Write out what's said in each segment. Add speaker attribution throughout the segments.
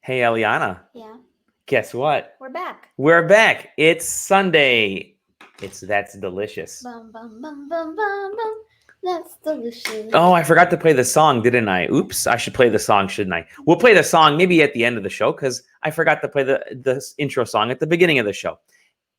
Speaker 1: Hey, Eliana.
Speaker 2: Yeah.
Speaker 1: Guess what?
Speaker 2: We're back.
Speaker 1: We're back. It's Sunday. That's delicious.
Speaker 2: Bum bum bum bum bum bum. That's delicious.
Speaker 1: Oh, I forgot to play the song, didn't I? Oops, I should play the song, shouldn't I? We'll play the song maybe at the end of the show because I forgot to play the intro song at the beginning of the show.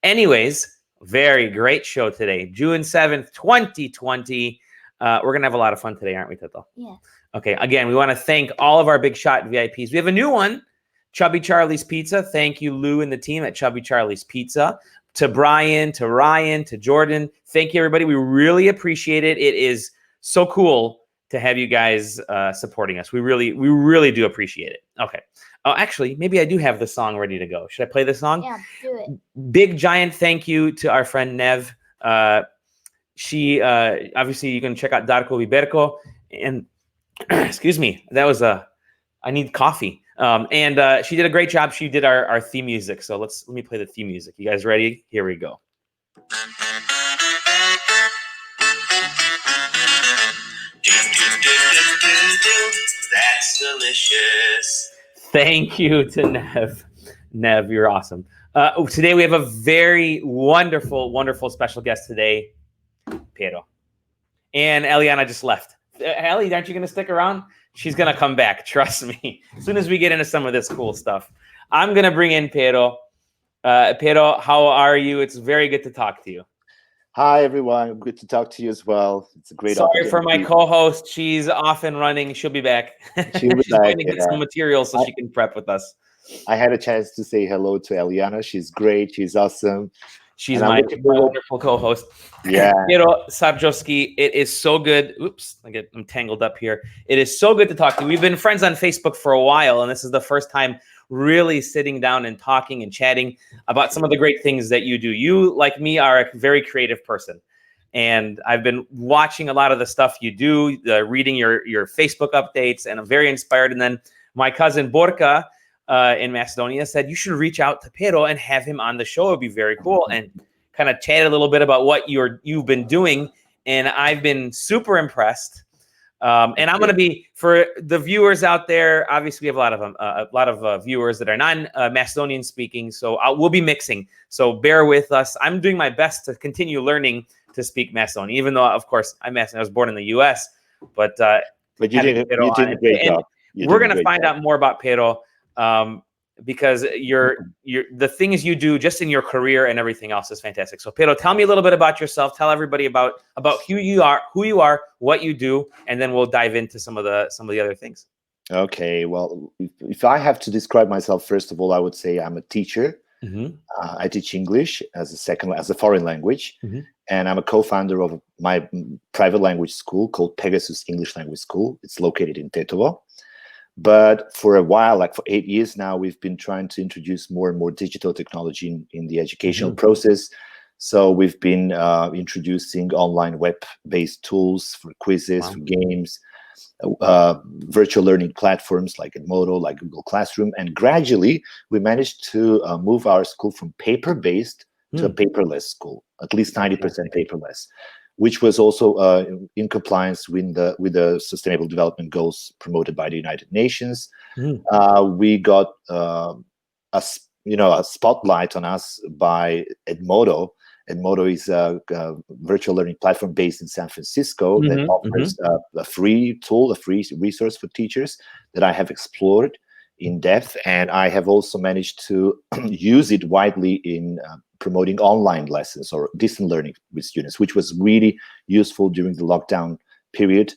Speaker 1: Anyways, very great show today. June 7th, 2020. We're going to have a lot of fun today, aren't we, Tito?
Speaker 2: Yeah.
Speaker 1: Okay, again, we want to thank all of our Big Shot VIPs. We have a new one, Chubby Charlie's Pizza. Thank you, Lou and the team at Chubby Charlie's Pizza. To Brian, to Ryan, to Jordan. Thank you, everybody. We really appreciate it. It is so cool to have you guys supporting us. We really do appreciate it. Okay. Oh, actually, maybe I do have the song ready to go. Should I play the song?
Speaker 2: Yeah, do it.
Speaker 1: Big giant thank you to our friend Nev. She obviously you can check out Darko Viberko and excuse me, that was I need coffee. And she did a great job. She did our theme music. So let me play the theme music. You guys ready? Here we go. That's delicious. Thank you to Nev. Nev, you're awesome. Today we have a very wonderful special guest today, Pero. And Eliana just left. Ellie, aren't you going to stick around? She's going to come back. Trust me. As soon as we get into some of this cool stuff, I'm going to bring in Pero. Pero, how are you? It's very good to talk to you.
Speaker 3: Hi, everyone. Good to talk to you as well. It's a great
Speaker 1: opportunity. Sorry for my co-host. She's off and running. She'll be back.
Speaker 3: She'll be
Speaker 1: She's
Speaker 3: back,
Speaker 1: going to get some material so she can prep with us.
Speaker 3: I had a chance to say hello to Eliana. She's great. She's awesome.
Speaker 1: She's my wonderful co-host.
Speaker 3: Yeah.
Speaker 1: Pero Sardzoski, it is so good. Oops, I'm tangled up here. It is so good to talk to you. We've been friends on Facebook for a while, and this is the first time really sitting down and talking and chatting about some of the great things that you do. You, like me, are a very creative person. And I've been watching a lot of the stuff you do, reading your Facebook updates, and I'm very inspired. And then my cousin Borka in Macedonia said, you should reach out to Pero and have him on the show. It'd be very cool. And kind of chat a little bit about what you've been doing. And I've been super impressed. And I'm going to be, for the viewers out there, obviously we have a lot of viewers that are non-Macedonian speaking, so we'll be mixing. So bear with us. I'm doing my best to continue learning to speak Macedonian, even though, of course, I was born in the U.S., but
Speaker 3: you did a great job.
Speaker 1: We're going to find out more about Pero because the things you do just in your career and everything else is fantastic. So Pero, tell me a little bit about yourself. Tell everybody about who you are, what you do, and then we'll dive into some of the other things.
Speaker 3: Okay. Well, if I have to describe myself, first of all, I would say I'm a teacher.
Speaker 1: Mm-hmm.
Speaker 3: I teach English as a foreign language,
Speaker 1: mm-hmm.
Speaker 3: and I'm a co-founder of my private language school called Pegasus English Language School. It's located in Tetovo. But for a while, like for 8 years now, we've been trying to introduce more and more digital technology in the educational
Speaker 1: mm-hmm.
Speaker 3: process. So we've been introducing online web-based tools for quizzes,
Speaker 1: wow.
Speaker 3: for games, virtual learning platforms like Edmodo, like Google Classroom. And gradually, we managed to move our school from paper-based to a paperless school, at least 90% paperless, which was also in compliance with the Sustainable Development Goals promoted by the United Nations. We got a spotlight on us by Edmodo. Edmodo is a virtual learning platform based in San Francisco
Speaker 1: mm-hmm,
Speaker 3: that offers a free tool, a free resource for teachers that I have explored in depth, and I have also managed to use it widely in promoting online lessons or distant learning with students, which was really useful during the lockdown period.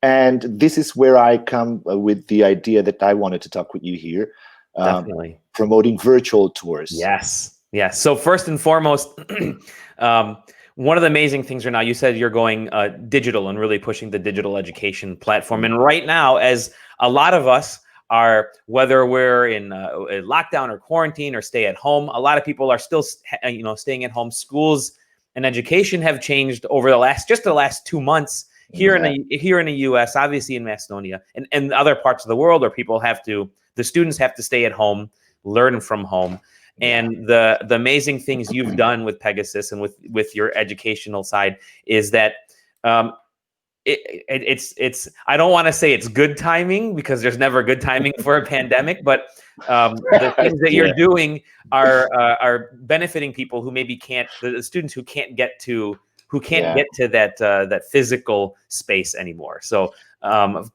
Speaker 3: And this is where I come with the idea that I wanted to talk with you here.
Speaker 1: Definitely.
Speaker 3: Promoting virtual tours.
Speaker 1: Yes. So first and foremost, one of the amazing things right now, you said you're going digital and really pushing the digital education platform. And right now, as a lot of us are, whether we're in lockdown or quarantine or stay at home, a lot of people are still, staying at home. Schools and education have changed over the last 2 months here in the U.S., obviously in Macedonia and other parts of the world where the students have to stay at home, learn from home. And the amazing things you've done with Pegasus and with your educational side is that it's I don't want to say it's good timing, because there's never good timing for a pandemic, but the things that you're doing are benefiting people who maybe can't, the students who can't get to that physical space anymore. So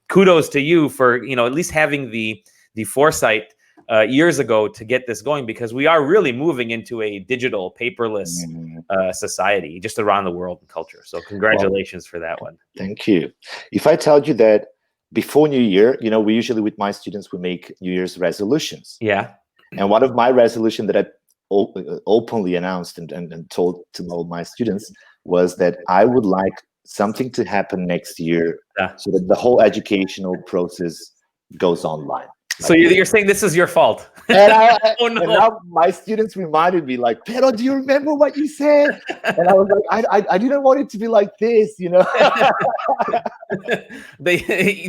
Speaker 1: kudos to you for at least having the foresight years ago to get this going, because we are really moving into a digital, paperless society just around the world and culture. So congratulations for that one.
Speaker 3: Thank you. If I told you that before New Year, we usually with my students, we make New Year's resolutions.
Speaker 1: Yeah.
Speaker 3: And one of my resolution that I openly announced and told to all my students was that I would like something to happen next year so that the whole educational process goes online.
Speaker 1: So you're saying this is your fault?
Speaker 3: And
Speaker 1: oh no!
Speaker 3: And now my students reminded me, like, Pero, do you remember what you said? And I was like, I didn't want it to be like this,
Speaker 1: You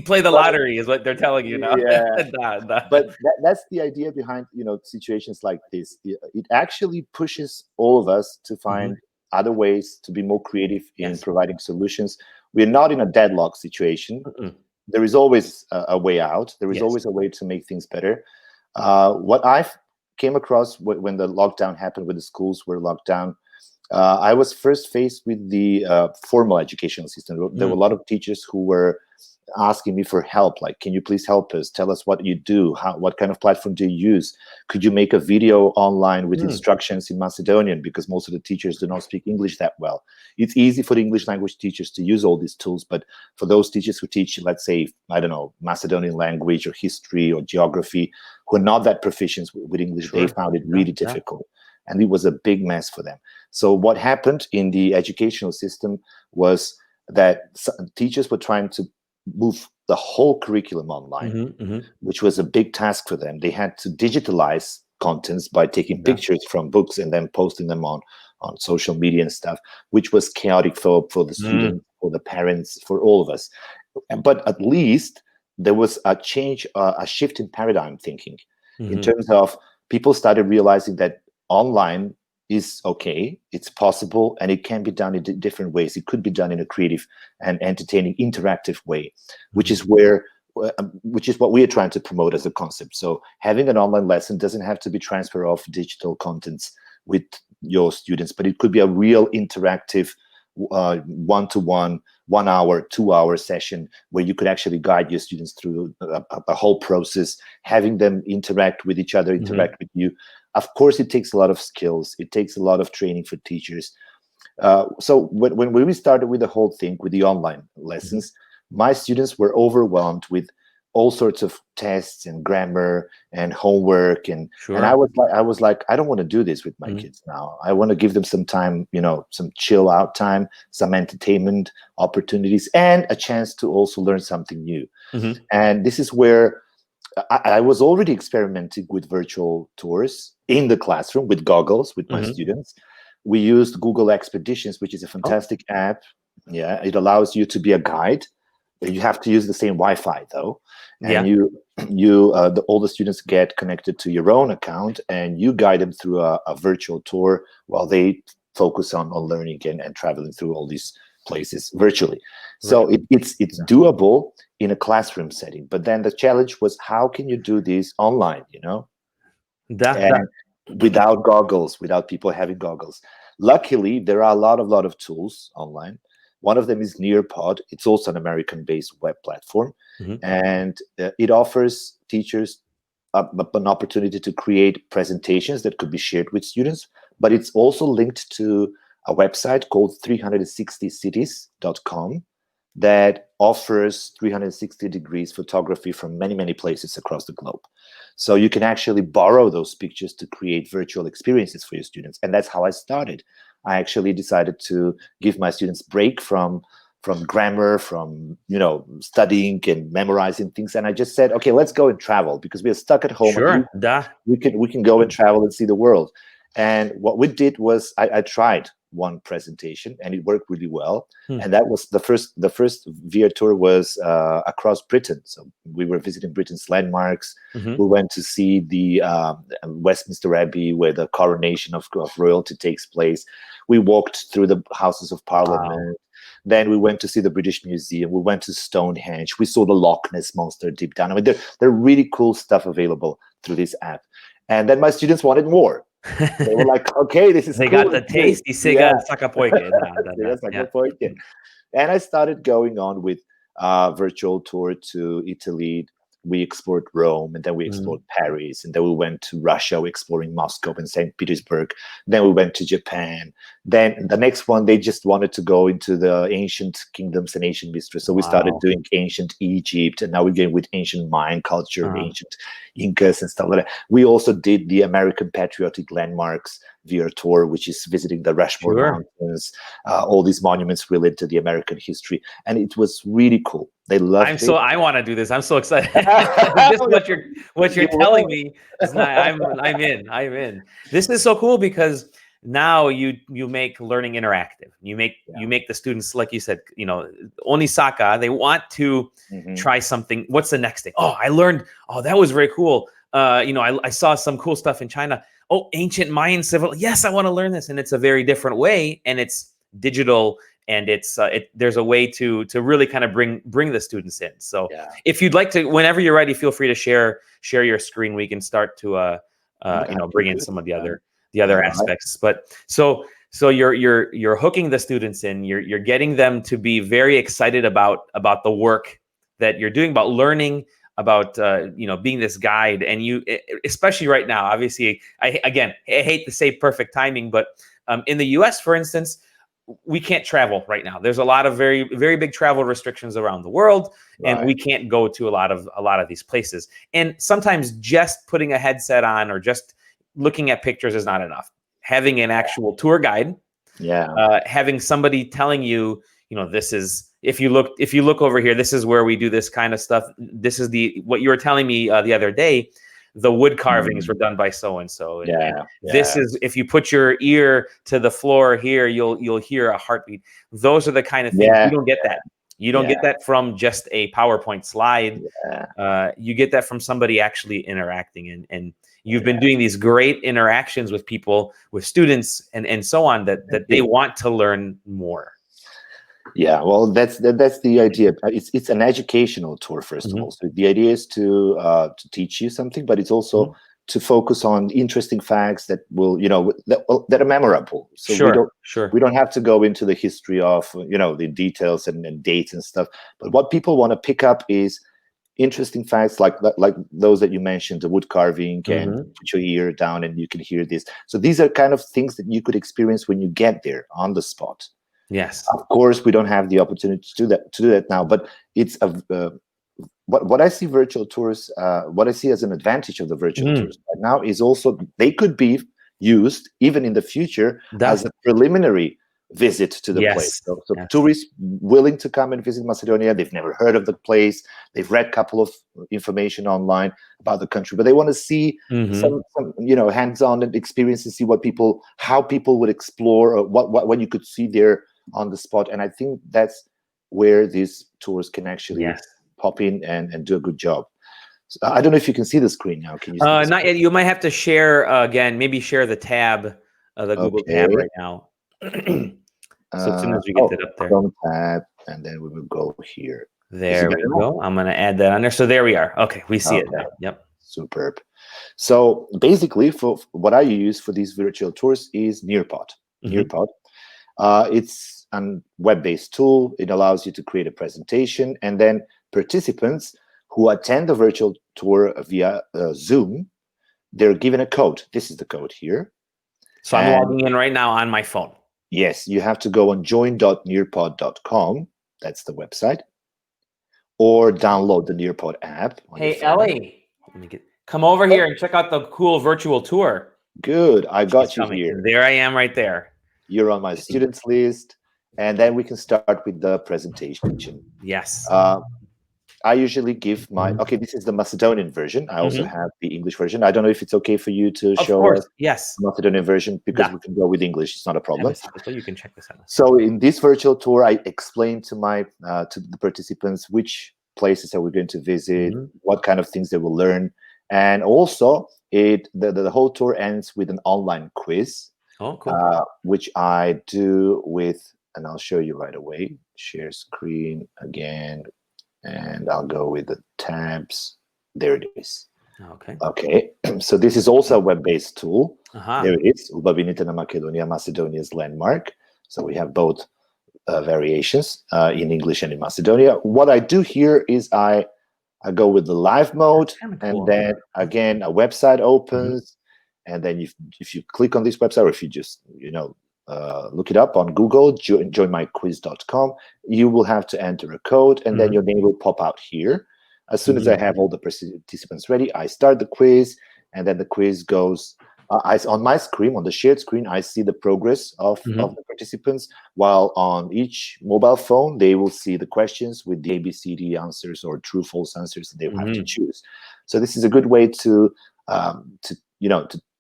Speaker 1: play the lottery, is what they're telling you now.
Speaker 3: Yeah. But that's the idea behind situations like this. It actually pushes all of us to find other ways to be more creative in providing solutions. We're not in a deadlock situation. There is always a way out. There is always a way to make things better. What I've came across when the lockdown happened, when the schools were locked down, I was first faced with the formal educational system. There were a lot of teachers who were asking me for help, like, can you please help us? Tell us what you do. What kind of platform do you use? Could you make a video online with instructions in Macedonian? Because most of the teachers do not speak English that well. It's easy for the English language teachers to use all these tools, but for those teachers who teach, let's say, I don't know, Macedonian language or history or geography, who are not that proficient with English, they found it really difficult. And it was a big mess for them. So what happened in the educational system was that teachers were trying to move the whole curriculum online, which was a big task for them. They had to digitalize contents by taking pictures from books and then posting them on social media and stuff, which was chaotic for the students, for the parents, for all of us. But at least there was a change, a shift in paradigm thinking in terms of people started realizing that online is okay, it's possible, and it can be done in different ways. It could be done in a creative and entertaining, interactive way, which is what we are trying to promote as a concept. So having an online lesson doesn't have to be transfer of digital contents with your students, but it could be a real interactive one-to-one, 1 hour, 2 hour session where you could actually guide your students through a whole process, having them interact with each other, interact with you. Of course, it takes a lot of skills. It takes a lot of training for teachers. So when we started with the whole thing, with the online lessons, my students were overwhelmed with all sorts of tests and grammar and homework. And I was like, I don't want to do this with my kids now. I want to give them some time, some chill out time, some entertainment opportunities, and a chance to also learn something new. And this is where I was already experimenting with virtual tours in the classroom with goggles with my students. We used Google Expeditions, which is a fantastic app. Yeah, it allows you to be a guide. You have to use the same Wi-Fi though, and all the students get connected to your own account, and you guide them through a virtual tour while they focus on learning and traveling through all these places virtually. So it's doable in a classroom setting, but then the challenge was, how can you do this online? And without goggles, without people having goggles. Luckily, there are a lot of tools online. One of them is Nearpod. It's also an American-based web platform, and it offers teachers an opportunity to create presentations that could be shared with students, but it's also linked to a website called 360cities.com that offers 360 degrees photography from many, many places across the globe. So you can actually borrow those pictures to create virtual experiences for your students. And that's how I started. I actually decided to give my students break from grammar, from studying and memorizing things, and I just said, okay, let's go and travel, because we are stuck at home. We can go and travel and see the world. And what we did was I tried one presentation, and it worked really well. And that was the first VR tour was across Britain. So we were visiting Britain's landmarks. We went to see the Westminster Abbey, where the coronation of royalty takes place. We walked through the Houses of Parliament. Then we went to see the British Museum. We went to Stonehenge. We saw the Loch Ness Monster deep down. I mean, there are really cool stuff available through this app. And then my students wanted more. They were like, okay, this is
Speaker 1: They
Speaker 3: cool.
Speaker 1: got the taste. Y siga Sakapoike.
Speaker 3: Yeah. And I started going on with virtual tour to Italy. We explored Rome, and then we explored Paris, and then we went to Russia, exploring Moscow and St. Petersburg. Then we went to Japan. Then the next one, they just wanted to go into the ancient kingdoms and ancient mysteries. So we started doing ancient Egypt, and now we're going with ancient Mayan culture, ancient Incas and stuff like that. We also did the American Patriotic Landmarks via tour, which is visiting the Rushmore Mountains, all these monuments related to the American history, and it was really cool. They loved it.
Speaker 1: I want to do this. I'm so excited. Just what you're telling me is not. I'm in. This is so cool because now you make learning interactive. You make the students, like you said, Onisaka. They want to try something. What's the next thing? Oh, I learned. Oh, that was very cool. I saw some cool stuff in China. Oh, ancient Mayan civil. Yes, I want to learn this, and it's a very different way, and it's digital, and there's a way to really kind of bring the students in. So if you'd like to, whenever you're ready, feel free to share your screen. We can start to bring in some of the other aspects. But so you're hooking the students in. You're getting them to be very excited about the work that you're doing, about learning, about being this guide. And you, especially right now, obviously, I hate to say perfect timing, but in the US, for instance, we can't travel right now. There's a lot of very, very big travel restrictions around the world, and we can't go to a lot of these places. And sometimes just putting a headset on or just looking at pictures is not enough. Having an actual tour guide, having somebody telling you, this is, if you look over here, this is where we do this kind of stuff. This is what you were telling me the other day. The wood carvings were done by so and so. This is, if you put your ear to the floor here, you'll hear a heartbeat. Those are the kind of things you don't get that. You don't get that from just a PowerPoint slide. You get that from somebody actually interacting, and you've been doing these great interactions with people, with students, and so on, that they want to learn more. Yeah, well, that's the idea. It's an educational tour, first of all. So the idea is to teach you something, but it's also to focus on interesting facts that will, that are memorable. So we don't have to go into the history of, the details and dates and stuff. But what people want to pick up is interesting facts like those that you mentioned, the wood carving, and put your ear down and you can hear this. So these are kind of things that you could experience when you get there on the spot. Yes, of course, we don't have the opportunity to do that now, but it's what I see virtual tours, what I see as an advantage of the virtual tours right now is also they could be used even in the future as a preliminary visit to the place. So tourists willing to come and visit Macedonia, they've never heard of the place, they've read a couple of information online about the country, but they want to see some hands-on experience and see how people would explore, or what you could see there on the spot. And I think that's where these tours can actually pop in and do a good job. So I don't know if you can see the screen now. Can you see not yet. You might have to share again, maybe share the tab, the Google tab right now. So as soon as we get it up there.
Speaker 3: Chrome tab, and then we will go here.
Speaker 1: There we go. I'm going to add that on there. So there we are. Okay, we see it now. Yep.
Speaker 3: Superb. So basically, for what I use for these virtual tours is Nearpod. Nearpod. It's a web-based tool. It allows you to create a presentation, and then participants who attend the virtual tour via Zoom, they're given a code. This is the code here.
Speaker 1: So I'm logging in right now on my phone.
Speaker 3: Yes, you have to go on join.nearpod.com. That's the website. Or download the Nearpod app.
Speaker 1: Hey, Ellie, come over here and check out the cool virtual tour.
Speaker 3: Good. I got you here.
Speaker 1: And there I am right there.
Speaker 3: You're on my students list. And then we can start with the presentation.
Speaker 1: Yes.
Speaker 3: I usually give okay, this is the Macedonian version. I also have the English version. I don't know if it's okay for you to show us the Macedonian version, because we can go with English. It's not a problem.
Speaker 1: So you can check this out.
Speaker 3: So in this virtual tour, I explained to to the participants which places are we going to visit, what kind of things they will learn. And also, the whole tour ends with an online quiz,
Speaker 1: cool.
Speaker 3: Which I do with, and I'll show you right away. share screen again, and I'll go with the tabs. There it is.
Speaker 1: Okay.
Speaker 3: Okay, so this is also a web-based tool.
Speaker 1: Uh-huh.
Speaker 3: There it is, Uba Vinita na Macedonia, Macedonia's landmark. So we have both variations in English and in Macedonia. What I do here is I go with the live mode,
Speaker 1: Cool.
Speaker 3: and then again a website opens, and then if you click on this website, or if you just look it up on Google, joinmyquiz.com, you will have to enter a code, and then your name will pop out here. As soon as I have all the participants ready, I start the quiz, and then the quiz goes. On my screen, on the shared screen, I see the progress of the participants, while on each mobile phone, they will see the questions with the ABCD answers or true, false answers that they will have to choose. So this is a good way to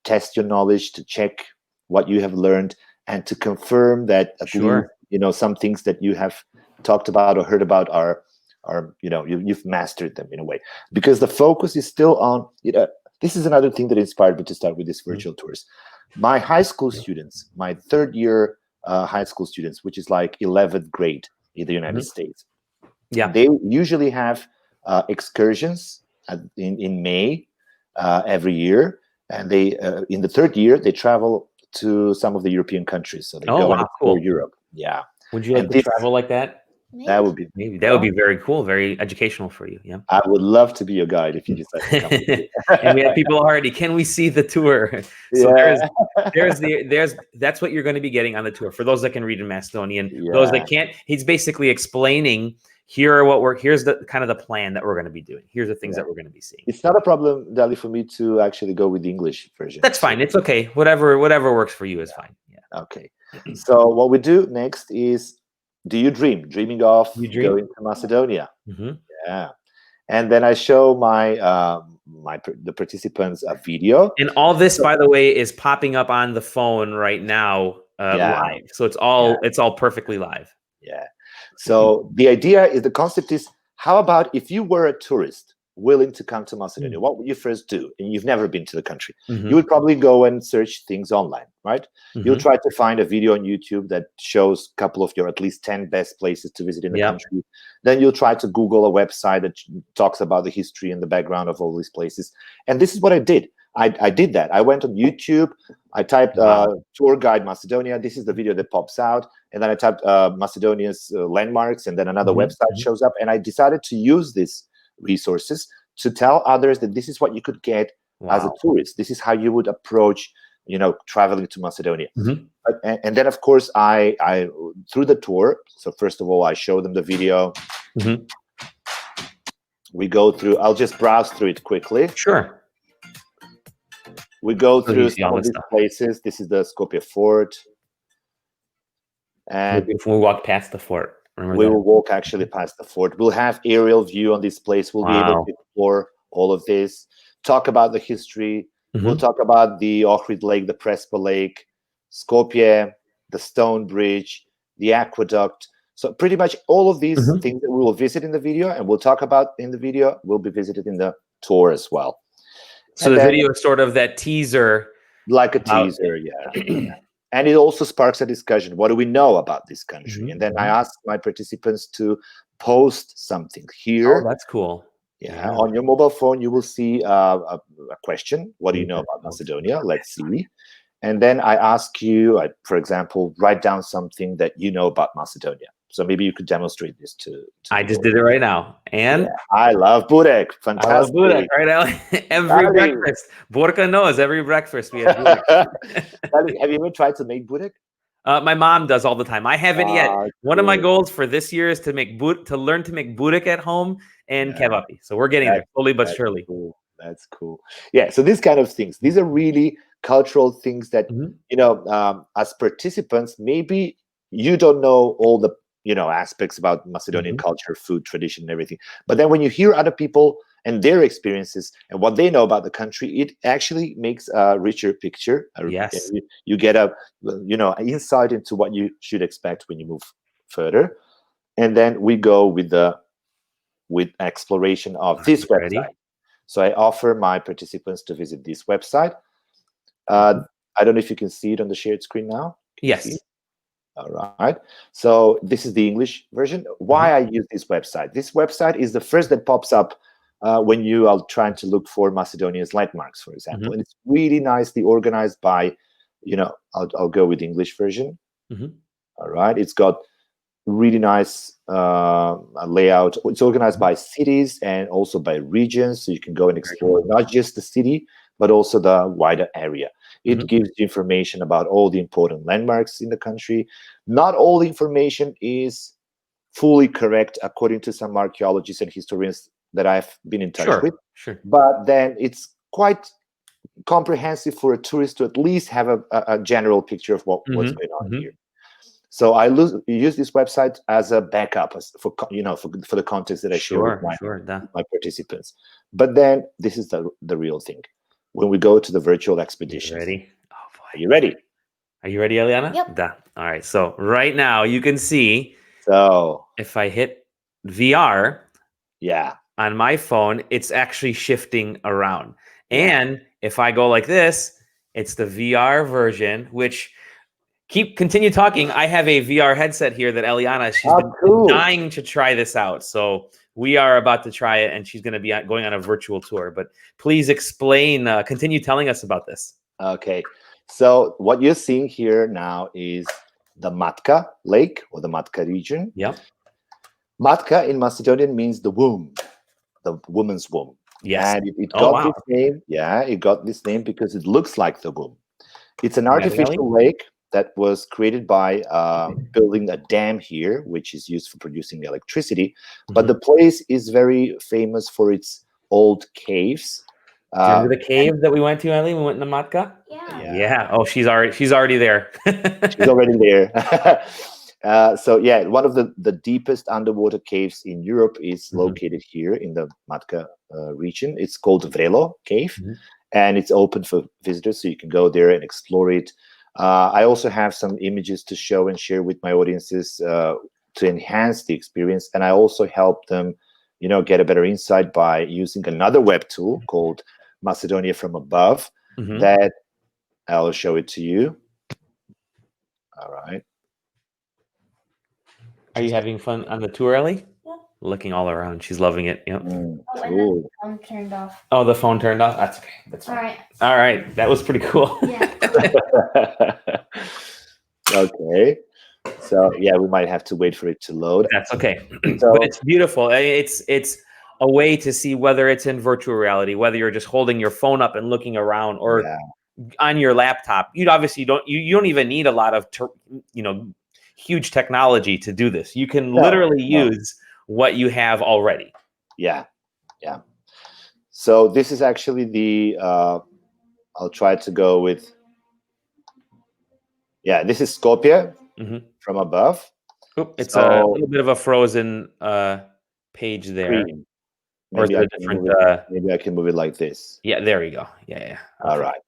Speaker 3: test your knowledge, to check what you have learned, and to confirm that at least some things that you have talked about or heard about are you've mastered them in a way, because the focus is still on this is another thing that inspired me to start with these virtual tours. My high school students, my third year high school students, which is like 11th grade in the United States, they usually have excursions in May every year, and they in the third year they travel to some of the European countries, so they go and explore Europe. Yeah.
Speaker 1: Would you like to travel like that?
Speaker 3: That would be
Speaker 1: that would be very cool, very educational for you. Yeah,
Speaker 3: I would love to be your guide if you decide to come with me.
Speaker 1: And we have people already. Can we see the tour? So that's what you're going to be getting on the tour. For those that can read in Macedonian, those that can't, he's basically explaining here's the kind of the plan that we're going to be doing. Here's the things that we're going to be seeing.
Speaker 3: It's not a problem, Dali, for me to actually go with the English version.
Speaker 1: That's fine. It's okay. Whatever works for you is fine. Yeah.
Speaker 3: Okay. So what we do next is, do you dream? Dreaming of going to Macedonia. Yeah. And then I show the participants a video.
Speaker 1: And all this, by the way, is popping up on the phone right now live. So it's all perfectly live.
Speaker 3: Yeah. So the idea is, the concept is, how about if you were a tourist willing to come to Macedonia, what would you first do? And you've never been to the country. You would probably go and search things online, right? You'll try to find a video on YouTube that shows a couple of your at least 10 best places to visit in the country. Then you'll try to Google a website that talks about the history and the background of all these places. And this is what I did. I did that. I went on YouTube. I typed tour guide Macedonia. This is the video that pops out. And then I typed Macedonia's landmarks, and then another website shows up. And I decided to use these resources to tell others that this is what you could get as a tourist. This is how you would approach, traveling to Macedonia. And then, of course, I through the tour. So first of all, I show them the video. We go through. I'll just browse through it quickly.
Speaker 1: Sure.
Speaker 3: We go through some of these places. This is the Skopje Fort. And
Speaker 1: if we walk past the fort,
Speaker 3: we will walk actually past the fort. We'll have aerial view on this place. We'll be able to explore all of this, talk about the history. We'll talk about the Ohrid Lake, the Prespa Lake, Skopje, the Stone Bridge, the aqueduct. So pretty much all of these things that we will visit in the video and we'll talk about in the video will be visited in the tour as well.
Speaker 1: So the video is sort of that teaser.
Speaker 3: Like a teaser, yeah. And it also sparks a discussion. What do we know about this country? And then I ask my participants to post something here.
Speaker 1: Oh, that's cool.
Speaker 3: Yeah. On your mobile phone, you will see a question. What do you know about Macedonia? Let's see. And then I ask you, for example, write down something that you know about Macedonia. So maybe you could demonstrate this to
Speaker 1: I just did it right now. And
Speaker 3: I love burek. Fantastic. I love
Speaker 1: burek, right now. Every breakfast. Borka knows every breakfast we have burek.
Speaker 3: Have you ever tried to make burek?
Speaker 1: My mom does all the time. I haven't yet. One of my goals for this year is to learn to make burek at home and kebapi. So we're getting there slowly but surely.
Speaker 3: Cool. That's cool. Yeah. So these kind of things, these are really cultural things that, as participants, maybe you don't know all the aspects about Macedonian culture, food, tradition, and everything. But then when you hear other people and their experiences and what they know about the country, it actually makes a richer picture.
Speaker 1: Yes.
Speaker 3: You get a insight into what you should expect when you move further. And then we go with exploration of this website. So I offer my participants to visit this website. I don't know if you can see it on the shared screen now.
Speaker 1: Yes.
Speaker 3: All right. So this is the English version. Why I use this website? This website is the first that pops up when you are trying to look for Macedonia's landmarks, for example. And it's really nicely organized by, I'll go with the English version. All right. It's got really nice layout. It's organized by cities and also by regions. So you can go and explore not just the city, but also the wider area. It gives you information about all the important landmarks in the country. Not all the information is fully correct, according to some archaeologists and historians that I've been in touch with. But then it's quite comprehensive for a tourist to at least have a general picture of what's going on here. So I use this website as a backup for the context that I share with my participants. But then this is the real thing. When we go to the virtual expeditions.
Speaker 1: Ready? Oh boy.
Speaker 3: Are you ready?
Speaker 1: Are you ready, Eliana?
Speaker 2: Yep.
Speaker 1: All right. So right now you can see.
Speaker 3: So
Speaker 1: if I hit VR,
Speaker 3: yeah,
Speaker 1: on my phone, it's actually shifting around. And if I go like this, it's the VR version, which continue talking. I have a VR headset here that Eliana, she's been dying to try this out. So we are about to try it, and she's going to be going on a virtual tour. But please explain, continue telling us about this.
Speaker 3: Okay. So what you're seeing here now is the Matka Lake or the Matka region.
Speaker 1: Yep.
Speaker 3: Matka in Macedonian means the womb, the woman's womb.
Speaker 1: Yes.
Speaker 3: And it got this name. Yeah, it got this name because it looks like the womb. It's an artificial lake that was created by building a dam here, which is used for producing electricity. But the place is very famous for its old caves.
Speaker 1: Do you remember the cave that we went to, Ellie? We went in the Matka? Yeah. Oh, she's already there.
Speaker 3: She's already there. So yeah, one of the deepest underwater caves in Europe is located here in the Matka region. It's called Vrelo Cave, and it's open for visitors, so you can go there and explore it. I also have some images to show and share with my audiences to enhance the experience, and I also help them, get a better insight by using another web tool called Macedonia from Above. That I'll show it to you. All right.
Speaker 1: Are you having fun on the tour, Ellie?
Speaker 2: Yeah.
Speaker 1: Looking all around. She's loving it. Yep.
Speaker 2: And the phone turned off.
Speaker 1: Oh, the phone turned off? That's okay. That's fine.
Speaker 2: All right.
Speaker 1: All right. That was pretty cool.
Speaker 2: Yeah.
Speaker 3: Okay. So yeah, we might have to wait for it to load.
Speaker 1: That's okay. But it's beautiful. It's a way to see whether it's in virtual reality, whether you're just holding your phone up and looking around, or on your laptop. You don't even need a lot of huge technology to do this. You can literally use what you have already.
Speaker 3: Yeah. So this is actually the I'll try to go with this is Skopje from above.
Speaker 1: Oop, it's a little bit of a frozen page there.
Speaker 3: Maybe I can move it like this.
Speaker 1: Yeah, there you go. Yeah. Okay.
Speaker 3: All right.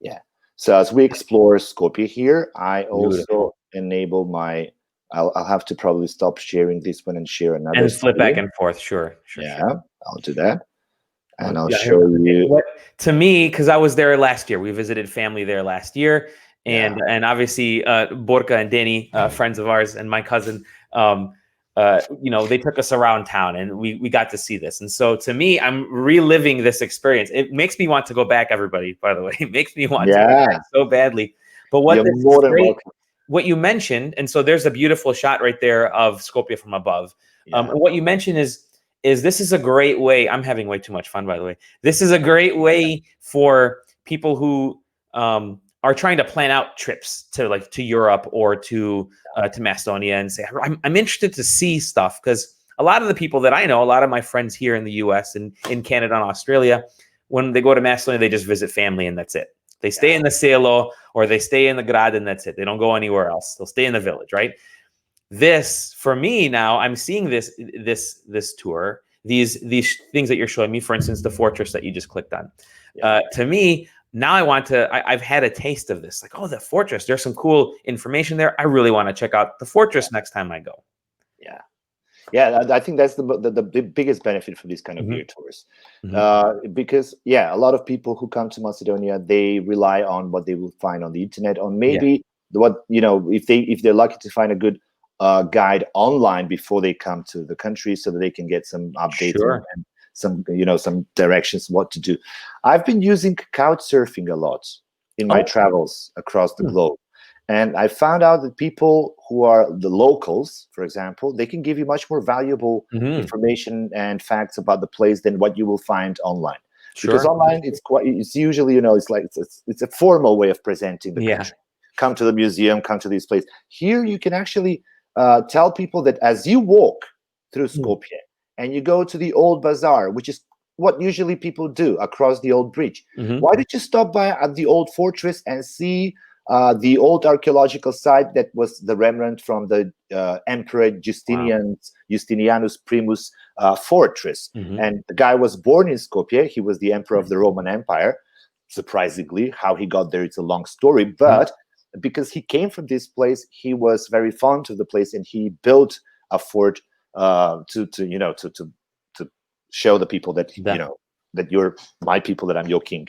Speaker 3: Yeah. So as we explore Skopje here, I also enable my. I'll have to probably stop sharing this one and share another.
Speaker 1: And flip back and forth. Sure.
Speaker 3: I'll do that, and I'll show you.
Speaker 1: To me, because I was there last year, we visited family there last year, and obviously Borka and Danny, friends of ours, and my cousin, they took us around town, and we got to see this. And so to me, I'm reliving this experience. It makes me want to go back. Everybody, by the way, it makes me want to go back so badly. But what you mentioned, and so there's a beautiful shot right there of Skopje from above. And what you mentioned is this is a great way. I'm having way too much fun, by the way. This is a great way for people who are trying to plan out trips to Europe or to Macedonia, and say, I'm interested to see stuff, because a lot of the people that I know, a lot of my friends here in the US and in Canada and Australia, when they go to Macedonia, they just visit family and that's it. They stay in the Selo or they stay in the Grad and that's it. They don't go anywhere else. They'll stay in the village, right? This, for me now, I'm seeing this tour, these things that you're showing me, for instance, the fortress that you just clicked on. To me, now I've had a taste of this. Like, oh, the fortress, there's some cool information there. I really want to check out the fortress next time I go.
Speaker 3: Yeah, I think that's the biggest benefit for these kind of VR tours. Because, a lot of people who come to Macedonia, they rely on what they will find on the internet, or maybe what if they're lucky to find a good guide online before they come to the country, so that they can get some updates and some some directions what to do. I've been using couch surfing a lot in my travels across the globe. And I found out that people who are the locals, for example, they can give you much more valuable information and facts about the place than what you will find online. Because online, it's usually, it's a formal way of presenting the country. Come to the museum, come to this place. Here, you can actually tell people that as you walk through Skopje and you go to the old bazaar, which is what usually people do across the old bridge, why don't you stop by at the old fortress and see the old archaeological site that was the remnant from the Emperor Justinianus Primus fortress. And the guy was born in Skopje. He was the emperor of the Roman Empire. Surprisingly, how he got there, it's a long story. But because he came from this place, he was very fond of the place, and he built a fort to show the people that that you're my people, that I'm your king.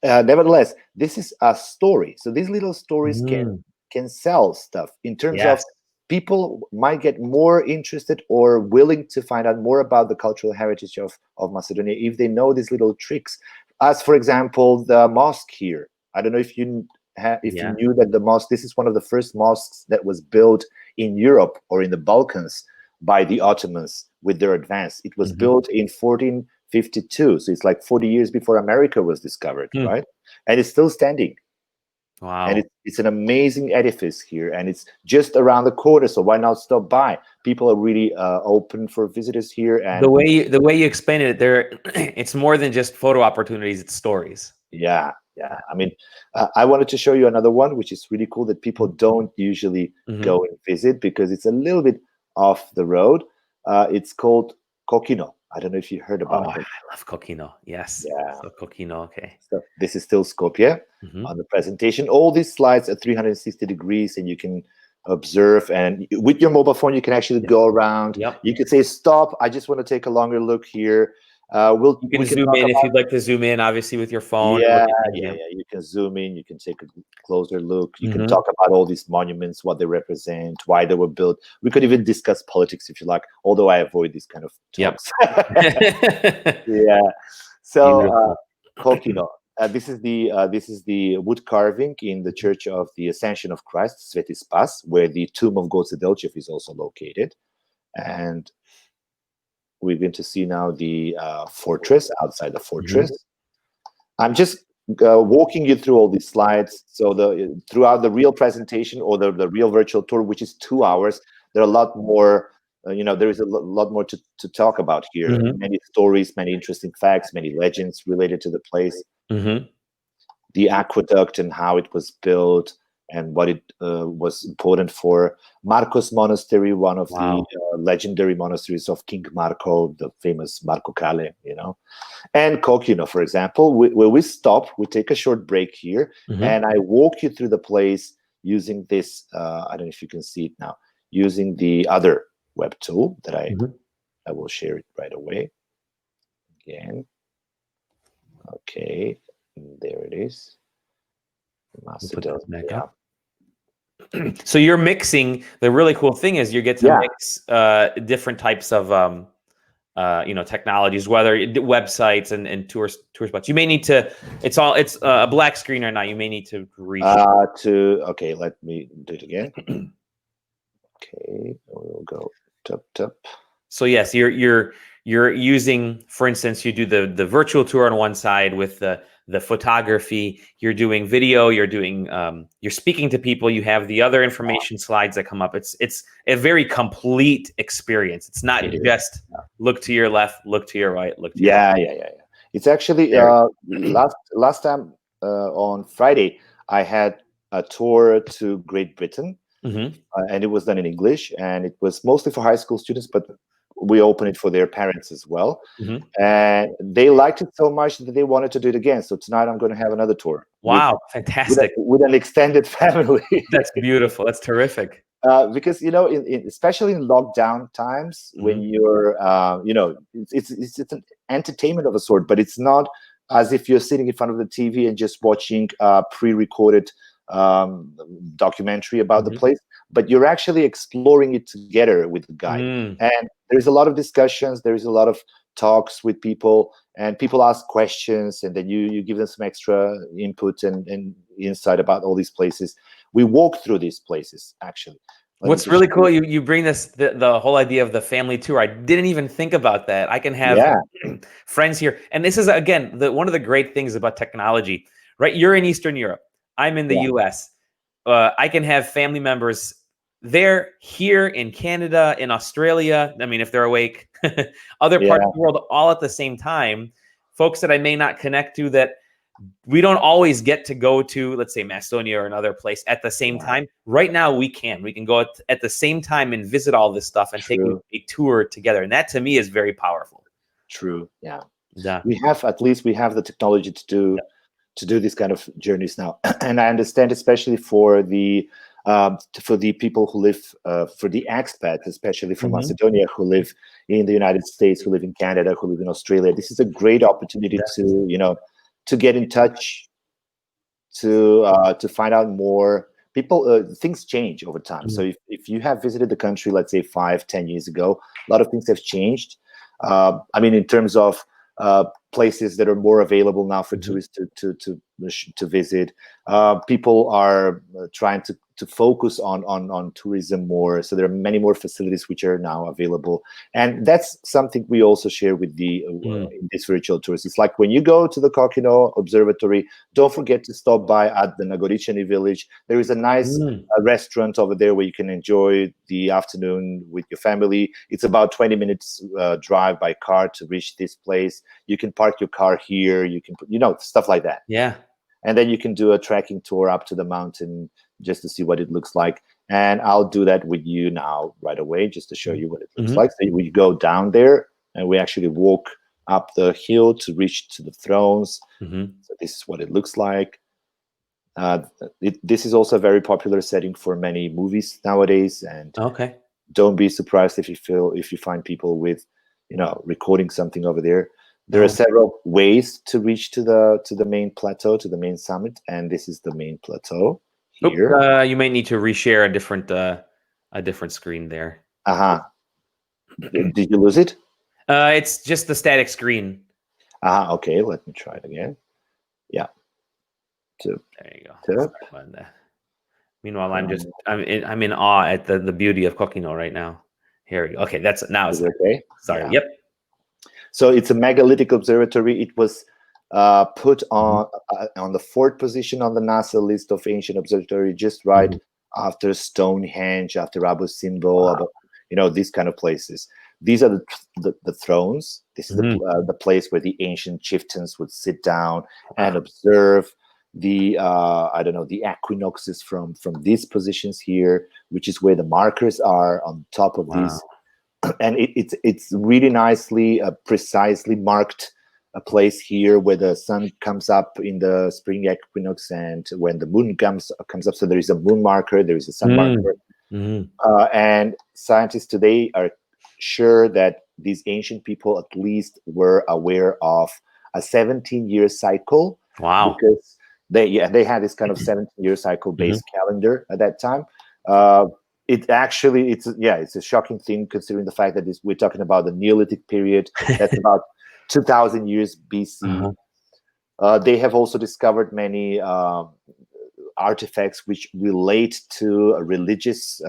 Speaker 3: Nevertheless, this is a story. So these little stories can sell stuff in terms of people might get more interested or willing to find out more about the cultural heritage of Macedonia if they know these little tricks. As for example, the mosque here. I don't know if you knew that the mosque. This is one of the first mosques that was built in Europe or in the Balkans by the Ottomans with their advance. It was built in 1452, so it's like 40 years before America was discovered, right? And it's still standing.
Speaker 1: Wow.
Speaker 3: And it's an amazing edifice here, and it's just around the corner, so why not stop by? People are really open for visitors here. And
Speaker 1: the way you explain it there, it's more than just photo opportunities, it's stories.
Speaker 3: Yeah. I mean, I wanted to show you another one, which is really cool, that people don't usually go and visit because it's a little bit off the road. It's called Kokino. I don't know if you heard about it.
Speaker 1: I love Kokino. Yes.
Speaker 3: Yeah.
Speaker 1: So Kokino. Okay.
Speaker 3: So this is still Skopje on the presentation. All these slides are 360 degrees, and you can observe. And with your mobile phone, you can actually go around. You could say, "Stop! I just want to take a longer look here."
Speaker 1: You can zoom in if you'd like to zoom in, obviously, with your phone.
Speaker 3: Yeah. You can zoom in. You can take a closer look. You can talk about all these monuments, what they represent, why they were built. We could even discuss politics if you like, although I avoid these kind of talks. So, Kokino. This is the wood carving in the Church of the Ascension of Christ, Sveti Spas, where the tomb of Goce Delchev is also located, and we're going to see now the fortress, outside the fortress. I'm just walking you through all these slides. So throughout the real presentation or the real virtual tour, which is 2 hours, there are a lot more, there is a lot more to talk about here. Many stories, many interesting facts, many legends related to the place. The aqueduct and how it was built, and what it was important for. Marcos Monastery, one of the legendary monasteries of King Marco, the famous Marco Kale, and Kokino, for example, where we stop, we take a short break here, and I walk you through the place using this, I don't know if you can see it now, using the other web tool that I will share it right away. Again. Okay, there it is. Macedonia.
Speaker 1: So you're mixing. The really cool thing is you get to mix different types of technologies, whether websites and tour spots. You may need to. It's a black screen right now. You may need to reach.
Speaker 3: Okay, let me do it again. Okay, we'll go tap.
Speaker 1: So yes, you're using, for instance, you do the virtual tour on one side with the photography, you're doing video, you're doing you're speaking to people, you have the other information slides that come up. It's a very complete experience. It's not just look to your left, look to your right, look to your right.
Speaker 3: Yeah. It's actually last time on Friday I had a tour to Great Britain, and it was done in English, and it was mostly for high school students, but we opened it for their parents as well. And they liked it so much that they wanted to do it again. So tonight I'm going to have another tour.
Speaker 1: Wow, fantastic.
Speaker 3: With an extended family.
Speaker 1: That's beautiful. That's terrific.
Speaker 3: Because, especially in lockdown times, when you're, it's an entertainment of a sort, but it's not as if you're sitting in front of the TV and just watching pre-recorded documentary about the place, but you're actually exploring it together with the guide. And there's a lot of discussions, there's a lot of talks with people, and people ask questions, and then you give them some extra input and insight about all these places. We walk through these places, actually.
Speaker 1: What's really cool, you bring this, the whole idea of the family tour. I didn't even think about that. I can have friends here. And this is, again, one of the great things about technology, right? You're in Eastern Europe. I'm in the US. I can have family members there, here, in Canada, in Australia. I mean, if they're awake, other parts of the world, all at the same time. Folks that I may not connect to, that we don't always get to go to, let's say Macedonia or another place at the same time. Right now, we can go at the same time and visit all this stuff and take a tour together. And that, to me, is very powerful.
Speaker 3: True. Yeah. We have the technology to do these kind of journeys now. And I understand, especially for the people who live, for the expats, especially from Macedonia, who live in the United States, who live in Canada, who live in Australia. This is a great opportunity to, to get in touch, to find out more. People, things change over time. So if you have visited the country, let's say 5-10 years ago, a lot of things have changed. I mean, in terms of places that are more available now for tourists to visit. People are trying to focus on tourism more. So there are many more facilities which are now available. And that's something we also share with the in these virtual tours. It's like when you go to the Kokino Observatory, don't forget to stop by at the Nagoriceni village. There is a nice restaurant over there where you can enjoy the afternoon with your family. It's about 20 minutes drive by car to reach this place. You can park your car here. You can, stuff like that.
Speaker 1: Yeah.
Speaker 3: And then you can do a trekking tour up to the mountain just to see what it looks like. And I'll do that with you now right away, just to show you what it looks like. So we go down there and we actually walk up the hill to reach to the thrones. So this is what it looks like. This is also a very popular setting for many movies nowadays. And don't be surprised if you find people with, recording something over there. There are several ways to reach to the main plateau, to the main summit, and this is the main plateau here.
Speaker 1: You may need to reshare a different screen there.
Speaker 3: Did you lose it?
Speaker 1: It's just the static screen.
Speaker 3: Okay, let me try it again. Yeah.
Speaker 1: There you go. Meanwhile, I'm in awe at the beauty of Kokino right now. Here we go. Okay, it's
Speaker 3: okay.
Speaker 1: Sorry. Yep.
Speaker 3: So it's a megalithic observatory. It was put on the 4th position on the NASA list of ancient observatory, just right after Stonehenge, after Abu Simbel, these kind of places. These are the thrones. This is the place where the ancient chieftains would sit down and observe the the equinoxes from these positions here, which is where the markers are on top of these. And it's really nicely, precisely marked a place here where the sun comes up in the spring equinox and when the moon comes up. So there is a moon marker, there is a sun marker. And scientists today are sure that these ancient people at least were aware of a 17-year cycle.
Speaker 1: Wow.
Speaker 3: Because they had this kind of 17-year cycle based calendar at that time. It's a shocking thing considering the fact that we're talking about the Neolithic period. That's about 2,000 years BC. They have also discovered many artifacts which relate to religious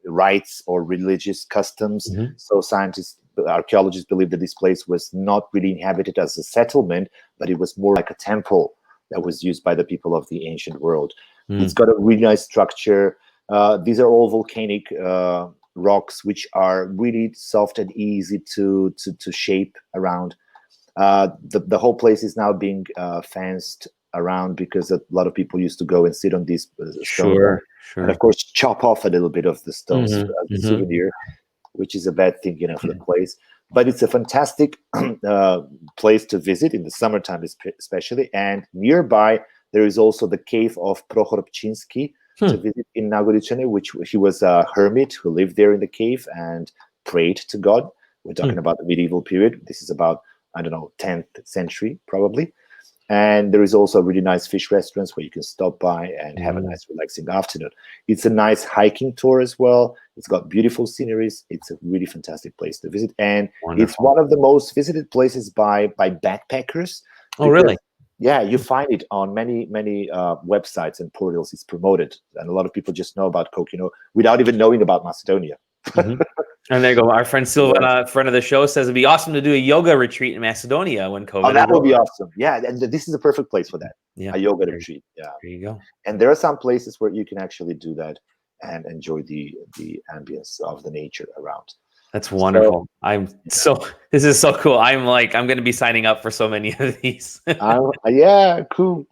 Speaker 3: rites or religious customs. So archaeologists believe that this place was not really inhabited as a settlement, but it was more like a temple that was used by the people of the ancient world. It's got a really nice structure. These are all volcanic rocks, which are really soft and easy to shape around. The whole place is now being fenced around because a lot of people used to go and sit on these stones. And of course, chop off a little bit of the stones as a souvenir, which is a bad thing, for the place. But it's a fantastic place to visit in the summertime, especially. And nearby, there is also the cave of Prohoropczynski to visit in Nagoriceni, which he was a hermit who lived there in the cave and prayed to God. We're talking about the medieval period. This is about, 10th century, probably. And there is also a really nice fish restaurants where you can stop by and have a nice relaxing afternoon. It's a nice hiking tour as well. It's got beautiful sceneries. It's a really fantastic place to visit. And it's one of the most visited places by backpackers.
Speaker 1: Oh, really?
Speaker 3: Yeah, you find it on many websites and portals. It's promoted, and a lot of people just know about Kokino without even knowing about Macedonia.
Speaker 1: And there you go. Our friend Silvana, friend of the show, says it'd be awesome to do a yoga retreat in Macedonia when COVID.
Speaker 3: Oh, that would be awesome. Yeah, and this is a perfect place for that.
Speaker 1: Yeah,
Speaker 3: a yoga retreat. Yeah,
Speaker 1: there you go.
Speaker 3: And there are some places where you can actually do that and enjoy the ambience of the nature around.
Speaker 1: That's wonderful. This is so cool. I'm going to be signing up for so many of these.
Speaker 3: Yeah, cool.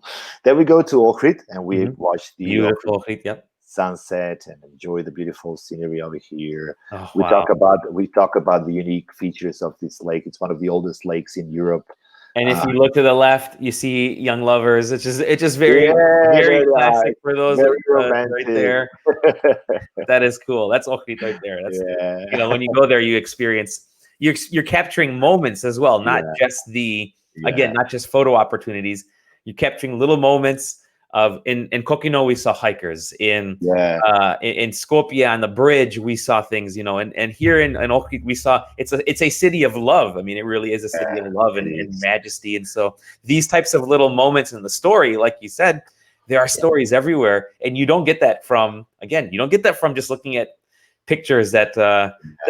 Speaker 3: Then we go to Ohrid and we watch the
Speaker 1: beautiful Ohrid, yep.
Speaker 3: sunset and enjoy the beautiful scenery over here.
Speaker 1: Oh,
Speaker 3: we talk about the unique features of this lake. It's one of the oldest lakes in Europe.
Speaker 1: And if you look to the left, you see young lovers. It's just very classic for those right there. That is cool. That's Ohrid right there. That's when you go there, you experience you're capturing moments as well, not just not just photo opportunities. You're capturing little moments of in Kokino we saw hikers, in Skopje on the bridge we saw things, and here in Ohrid we saw it's a city of love. I mean, it really is a city of love and majesty. And so these types of little moments in the story, like you said, there are stories everywhere, and you don't get that from just looking at pictures that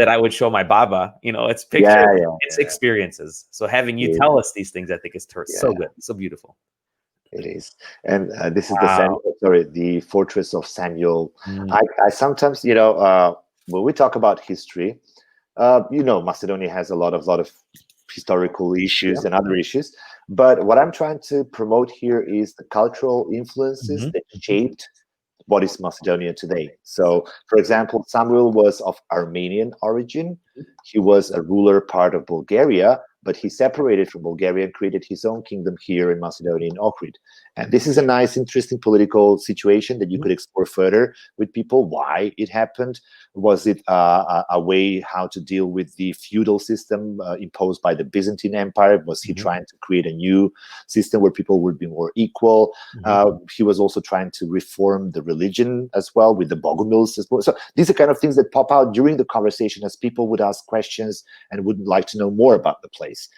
Speaker 1: I would show my baba. It's pictures, it's experiences. So having you tell us these things, I think is so good, so beautiful.
Speaker 3: It is, and this is the fortress of Samuel. I sometimes, when we talk about history, Macedonia has a lot of historical issues and other issues. But what I'm trying to promote here is the cultural influences that shaped what is Macedonia today. So, for example, Samuel was of Armenian origin. He was a ruler part of Bulgaria, but he separated from Bulgaria and created his own kingdom here in Macedonia, in Ohrid. And this is a nice, interesting political situation that you could explore further with people. Why it happened? Was it a way how to deal with the feudal system imposed by the Byzantine Empire? Was he trying to create a new system where people would be more equal? He was also trying to reform the religion as well, with the Bogomils as well. So these are kind of things that pop out during the conversation as people would ask questions and would like to know more about the place.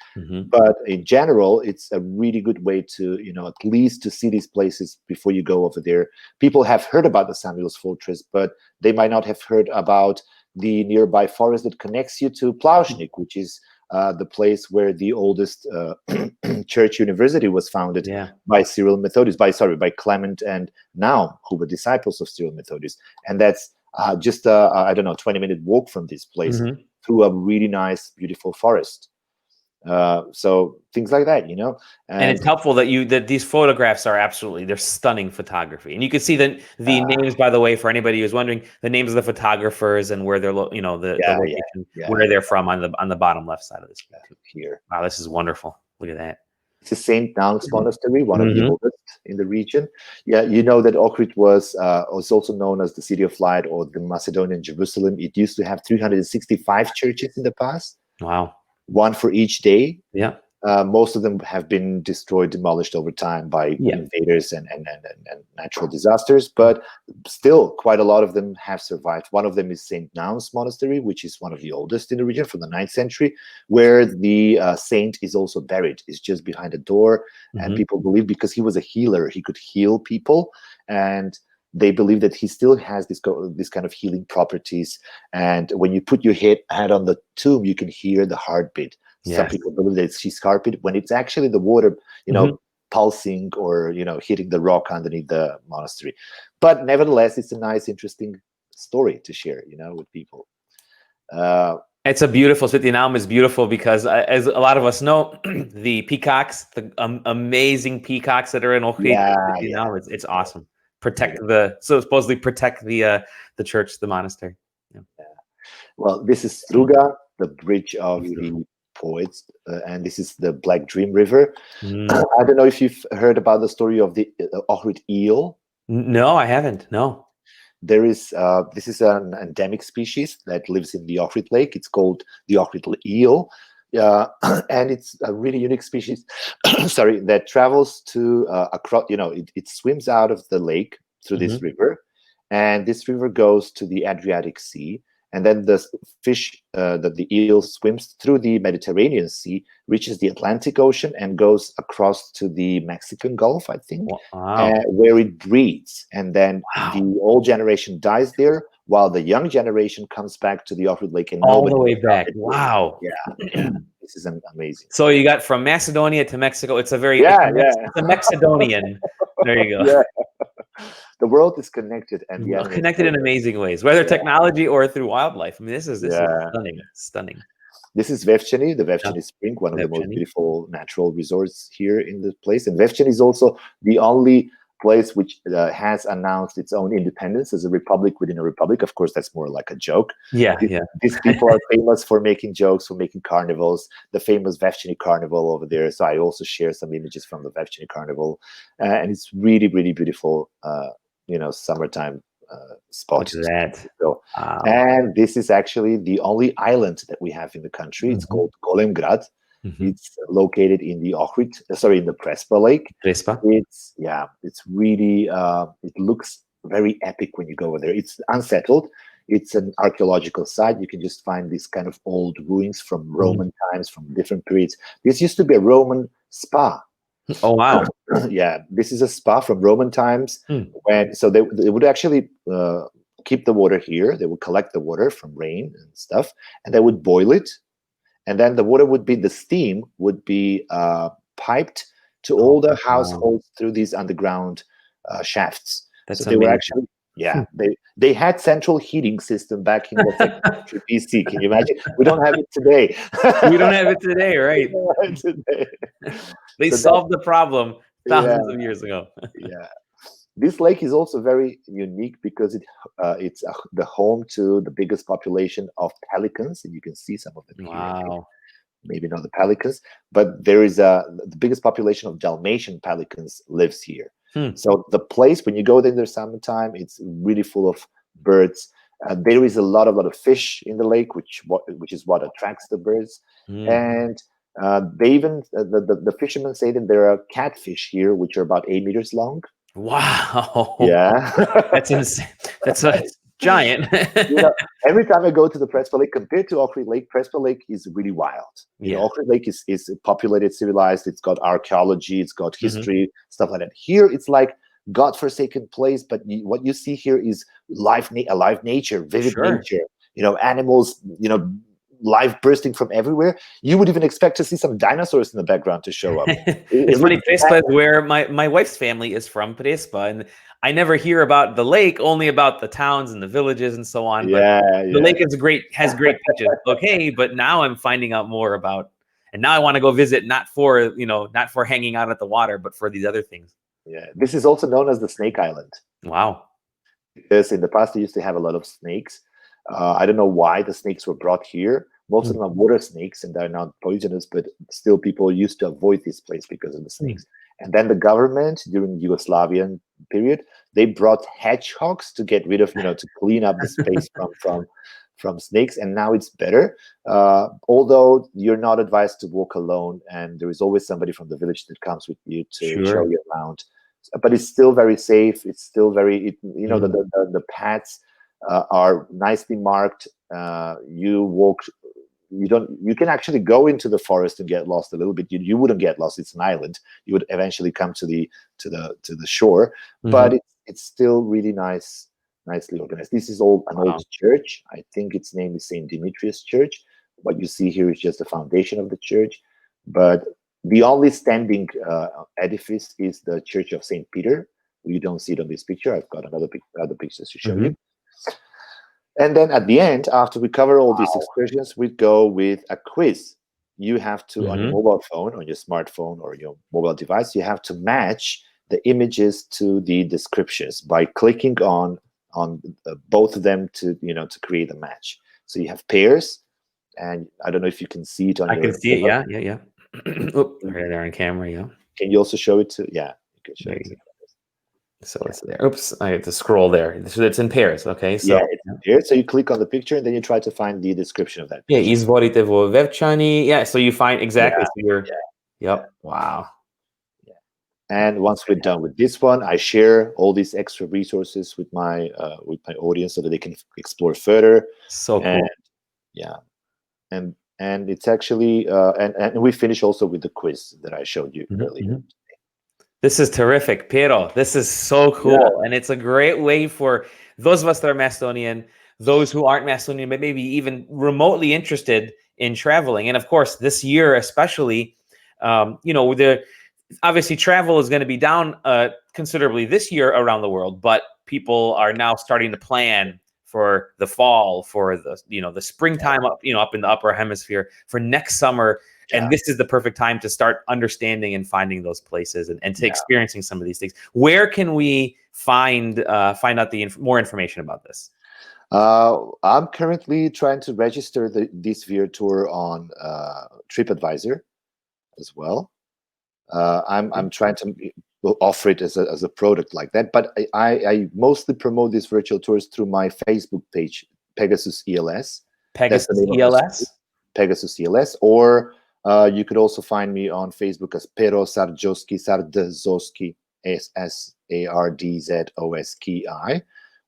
Speaker 3: But in general, it's a really good way to, at least to see these places before you go over there. People have heard about the Samuel's Fortress, but they might not have heard about the nearby forest that connects you to Plaušnik, which is the place where the oldest church university was founded by Cyril and Methodius, by Clement and Naum, who were disciples of Cyril and Methodius. And that's just a 20-minute walk from this place through a really nice, beautiful forest. So things like that, and
Speaker 1: it's helpful that these photographs are they're stunning photography, and you can see the names, by the way, for anybody who's wondering, the names of the photographers and where they're the location, where they're from on the bottom left side of this
Speaker 3: here.
Speaker 1: Wow, this is wonderful. Look at that.
Speaker 3: It's a St. Naum's Monastery, one of the oldest in the region. Yeah, you know that Ohrid was also known as the City of Light or the Macedonian Jerusalem. It used to have 365 churches in the past.
Speaker 1: Wow.
Speaker 3: One for each day.
Speaker 1: Yeah.
Speaker 3: Most of them have been destroyed, demolished over time by invaders and natural disasters, but still quite a lot of them have survived. One of them is St. Naum's Monastery, which is one of the oldest in the region, from the 9th century, where the saint is also buried. It's just behind a door, and people believe because he was a healer, he could heal people, and they believe that he still has this kind of healing properties. And when you put your head on the tomb, you can hear the heartbeat. Some people believe that it's his heartbeat when it's actually the water, pulsing or, hitting the rock underneath the monastery. But nevertheless, it's a nice, interesting story to share, with people.
Speaker 1: It's a beautiful city. Naum is beautiful because, as a lot of us know, the peacocks, the amazing peacocks that are in Ohrid, it's awesome. Supposedly protect the church, the monastery.
Speaker 3: Well, this is Struga, the bridge of the poets, and this is the Black Dream River. I don't know if you've heard about the story of the Ohrid eel.
Speaker 1: No, I haven't. No.
Speaker 3: There is this is an endemic species that lives in the Ohrid Lake. It's called the Ohrid eel. Yeah, and it's a really unique species. Sorry, that travels to across. It swims out of the lake through this river, and this river goes to the Adriatic Sea, and then the fish, the eel, swims through the Mediterranean Sea, reaches the Atlantic Ocean, and goes across to the Mexican Gulf, I think,
Speaker 1: Wow.
Speaker 3: where it breeds, and then
Speaker 1: Wow.
Speaker 3: the old generation dies there, while the young generation comes back to the Ohrid Lake, and
Speaker 1: All
Speaker 3: nobody
Speaker 1: the way
Speaker 3: knows how
Speaker 1: back.
Speaker 3: it is.
Speaker 1: Wow.
Speaker 3: Yeah. This is amazing.
Speaker 1: So you got from Macedonia to Mexico. It's a very
Speaker 3: Yeah,
Speaker 1: it's a Macedonian. There you go.
Speaker 3: yeah. The world is connected, and the animals
Speaker 1: Connected in amazing ways, whether technology or through wildlife. I mean, this is
Speaker 3: Yeah.
Speaker 1: stunning. Stunning.
Speaker 3: This is Vevchany, the Vevchany Spring, one of the most
Speaker 1: Vevchany.
Speaker 3: beautiful natural resorts here in the place. And Vevchany is also the only place which has announced its own independence as a republic within a republic. Of course, that's more like a joke.
Speaker 1: Yeah,
Speaker 3: These people are famous for making jokes, for making carnivals. The famous Vevchany Carnival over there. So I also share some images from the Vevchany Carnival, and it's really, really beautiful. Summertime spot.
Speaker 1: Look at that.
Speaker 3: So,
Speaker 1: Wow.
Speaker 3: and this is actually the only island that we have in the country. It's called Golemgrad. It's located in the in the Prespa Lake.
Speaker 1: Prespa.
Speaker 3: It's really, it looks very epic when you go over there. It's unsettled. It's an archaeological site. You can just find these kind of old ruins from Roman times, from different periods. This used to be a Roman spa.
Speaker 1: Oh, wow.
Speaker 3: Yeah, this is a spa from Roman times. So they would actually keep the water here. They would collect the water from rain and stuff, and they would boil it. And then the steam would be piped to all the households through these underground shafts.
Speaker 1: That's
Speaker 3: so they were actually, they had central heating system back in the 2nd century BC. Can you imagine? We don't have it today.
Speaker 1: We don't have it today, right? They solved the problem thousands of years ago.
Speaker 3: Yeah. This lake is also very unique because it's the home to the biggest population of pelicans, and you can see some of them here.
Speaker 1: Wow.
Speaker 3: Maybe not the pelicans, but there is the biggest population of Dalmatian pelicans lives here. So the place, when you go there in the summertime, it's really full of birds. There is a lot of fish in the lake, which is what attracts the birds. And they even the fishermen say that there are catfish here, which are about 8 meters long.
Speaker 1: Wow.
Speaker 3: Yeah.
Speaker 1: That's insane. That's giant.
Speaker 3: Every time I go to the Prespa Lake, compared to Ohrid Lake, Prespa Lake is really wild. Ohrid Lake is populated, civilized. It's got archaeology, it's got history, stuff like that. Here, it's like godforsaken place, but what you see here is alive nature, vivid nature. Animals. Life bursting from everywhere. You would even expect to see some dinosaurs in the background to show up.
Speaker 1: It's funny. Prespa is where my wife's family is from, Prespa, and I never hear about the lake, only about the towns and the villages and so on. But the lake is has great pictures. Okay, but now I'm finding out more about, and now I want to go visit, not for hanging out at the water, but for these other things.
Speaker 3: Yeah, this is also known as the Snake Island.
Speaker 1: Wow.
Speaker 3: Because in the past they used to have a lot of snakes. I don't know why the snakes were brought here. Most of them are water snakes, and they're not poisonous, but still people used to avoid this place because of the snakes. And then the government, during the Yugoslavian period, they brought hedgehogs to get rid of, to clean up the space from snakes. And now it's better. Although you're not advised to walk alone, and there is always somebody from the village that comes with you to show you around. But it's still very safe. It's still very, the paths are nicely marked. You can actually go into the forest and get lost a little bit. You wouldn't get lost. It's an island. You would eventually come to the shore, but it's still really nicely organized. This is an old church. I think its name is Saint Demetrius Church. What you see here is just the foundation of the church, but the only standing edifice is the Church of Saint Peter. You don't see it on this picture. I've got other pictures to show you. And then at the end, after we cover all these excursions, we go with a quiz. You have to, on your mobile phone, on your smartphone, or your mobile device, you have to match the images to the descriptions by clicking on both of them to create a match. So you have pairs, and I don't know if you can see it on.
Speaker 1: I can see it. Yeah. Right there on camera. Yeah.
Speaker 3: Can you also show it to? Yeah, you can show it.
Speaker 1: So it's there. Oops, I had to scroll there. So it's in Paris. Okay, so
Speaker 3: Yeah, it's here. So you click on the picture and then you try to find the description of that
Speaker 1: yeah,
Speaker 3: picture.
Speaker 1: izvolite vo Verčani. Yeah, so you find exactly.
Speaker 3: Yeah,
Speaker 1: So you're,
Speaker 3: yeah,
Speaker 1: yep. Wow.
Speaker 3: And once we're done with this one, I share all these extra resources with my audience so that they can explore further.
Speaker 1: So cool.
Speaker 3: And yeah, and it's actually and we finish also with the quiz that I showed you earlier.
Speaker 1: This is terrific, Pero. This is so cool. And it's a great way for those of us that are Macedonian, those who aren't Macedonian, but maybe even remotely interested in traveling. And of course, this year especially, obviously travel is going to be down considerably this year around the world, but people are now starting to plan for the fall, for the springtime up in the upper hemisphere, for next summer. And this is the perfect time to start understanding and finding those places and to experiencing some of these things. Where can we find out more information about this?
Speaker 3: I'm currently trying to register this VR tour on TripAdvisor as well. I'm trying to offer it as a product like that, but I mostly promote these virtual tours through my Facebook page, Pegasus ELS.
Speaker 1: Pegasus ELS?
Speaker 3: Pegasus ELS, or you could also find me on Facebook as Pero Sardzoski, Sardzoski,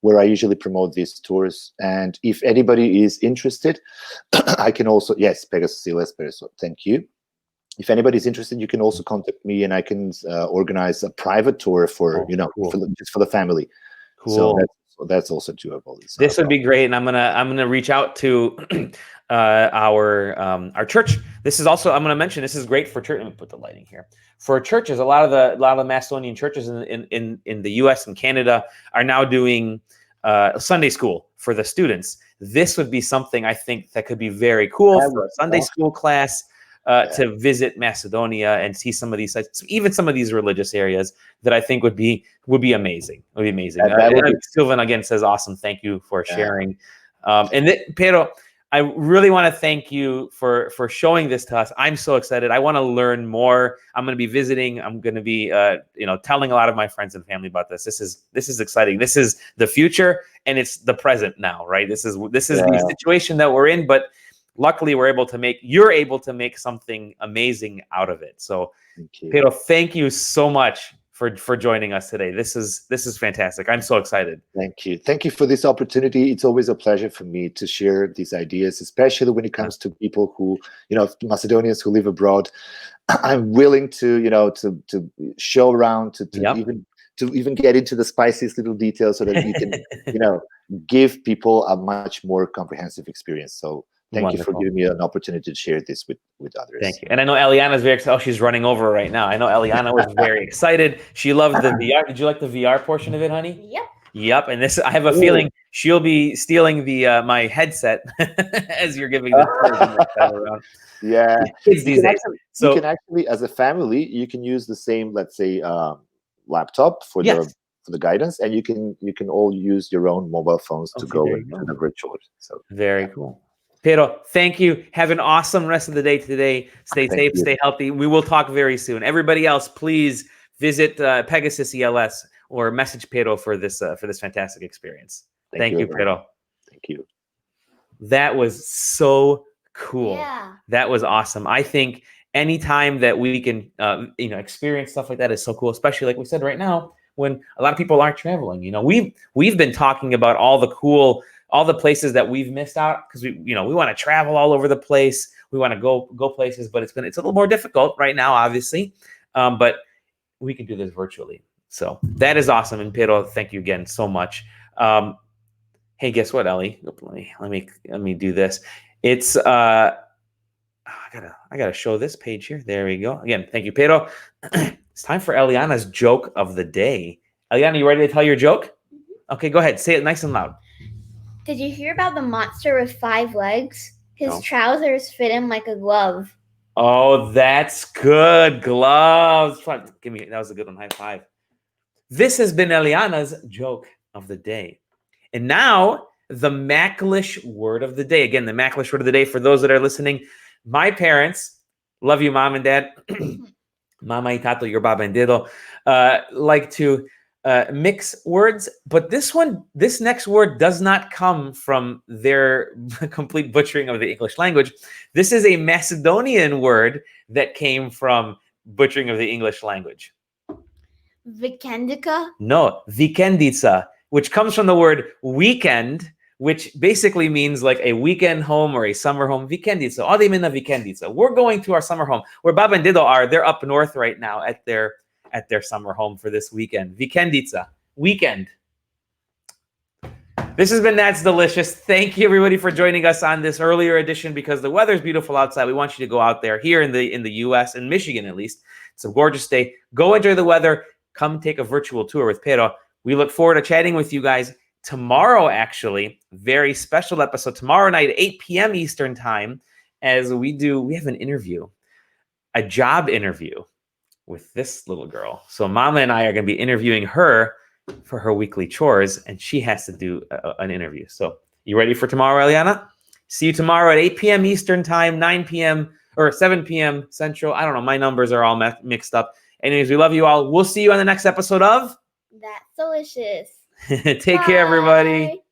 Speaker 3: where I usually promote these tours. And if anybody is interested, I can also, yes, Pegasus ELS, thank you. If anybody's interested, you can also contact me, and I can organize a private tour for just for the family.
Speaker 1: Cool.
Speaker 3: So that's also doable.
Speaker 1: This would be great, and I'm gonna reach out to our church. This is also, I'm gonna mention, this is great for church. Let me put the lighting here. For churches, a lot of the Macedonian churches in the U.S. and Canada are now doing Sunday school for the students. This would be something I think that could be very cool for a Sunday school class. To visit Macedonia and see some of these sites, even some of these religious areas that I think would be amazing. Would be amazing. Sylvan again says, "Awesome, thank you for sharing." Pero, I really want to thank you for showing this to us. I'm so excited. I want to learn more. I'm going to be visiting. I'm going to be telling a lot of my friends and family about this. This is exciting. This is the future, and it's the present now, right? This is the situation that we're in, but luckily, you're able to make something amazing out of it. So, Pero, thank you so much for joining us today. This is fantastic. I'm so excited.
Speaker 3: Thank you. Thank you for this opportunity. It's always a pleasure for me to share these ideas, especially when it comes to people who, Macedonians who live abroad. I'm willing to show around, to even get into the spiciest little details so that you can, give people a much more comprehensive experience. So thank you for giving me an opportunity to share this with others.
Speaker 1: Thank you. And I know Eliana's very excited. Oh, she's running over right now. I know Eliana was very excited. She loved the VR. Did you like the VR portion of it, honey?
Speaker 2: Yep.
Speaker 1: Yep. And this, I have a feeling she'll be stealing the my headset as you're giving the tour around.
Speaker 3: Yeah.
Speaker 1: Kids these days.
Speaker 3: So you can actually, as a family, you can use the same, let's say, laptop for the guidance, and you can all use your own mobile phones to go into the virtual. So
Speaker 1: very cool. Pero, thank you. Have an awesome rest of the day today. Stay safe, stay healthy. We will talk very soon. Everybody else, please visit Pegasus ELS or message Pero for this fantastic experience. Thank you, Pero.
Speaker 3: Thank you.
Speaker 1: That was so cool.
Speaker 2: Yeah.
Speaker 1: That was awesome. I think anytime that we can experience stuff like that is so cool, especially like we said right now, when a lot of people aren't traveling. We've been talking about all the places that we've missed out because we want to travel all over the place. We want to go places, but it's a little more difficult right now, obviously. But we can do this virtually. So that is awesome. And Pero, thank you again so much. Hey, guess what, Ellie? Let me do this. It's I gotta show this page here. There we go. Again, thank you, Pero. It's time for Eliana's joke of the day. Eliana, you ready to tell your joke? Okay, go ahead. Say it nice and loud.
Speaker 2: Did you hear about the monster with 5 legs? His trousers fit him like a glove.
Speaker 1: Oh, that's good. Gloves. Give me, that was a good one. High five. This has been Eliana's joke of the day. And now the Macklish word of the day. Again, the Macklish word of the day for those that are listening. My parents, love you, mom and dad. Mama y tato, your baba and dido, like to mix words, but this next word does not come from their complete butchering of the English language. This is a Macedonian word that came from butchering of the English language.
Speaker 2: Vikendica?
Speaker 1: No, vikendica, which comes from the word weekend, which basically means like a weekend home or a summer home. Vikendica. Odem in a vikendica. We're going to our summer home. Where Baba and Dido are, they're up north right now at their summer home for this weekend. Vikendica. Weekend. This has been That's Delicious. Thank you everybody for joining us on this earlier edition because the weather's beautiful outside. We want you to go out there here in the US, in Michigan at least. It's a gorgeous day. Go enjoy the weather. Come take a virtual tour with Pero. We look forward to chatting with you guys tomorrow, actually. Very special episode tomorrow night at 8 p.m. Eastern time as we have an interview, a job interview with this little girl. So Mama and I are going to be interviewing her for her weekly chores, and she has to do an interview. So you ready for tomorrow, Eliana? See you tomorrow at 8 p.m. Eastern time, 9 p.m. or 7 p.m. Central. I don't know. My numbers are all mixed up. Anyways, we love you all. We'll see you on the next episode of
Speaker 2: That's Delicious.
Speaker 1: Take care, everybody.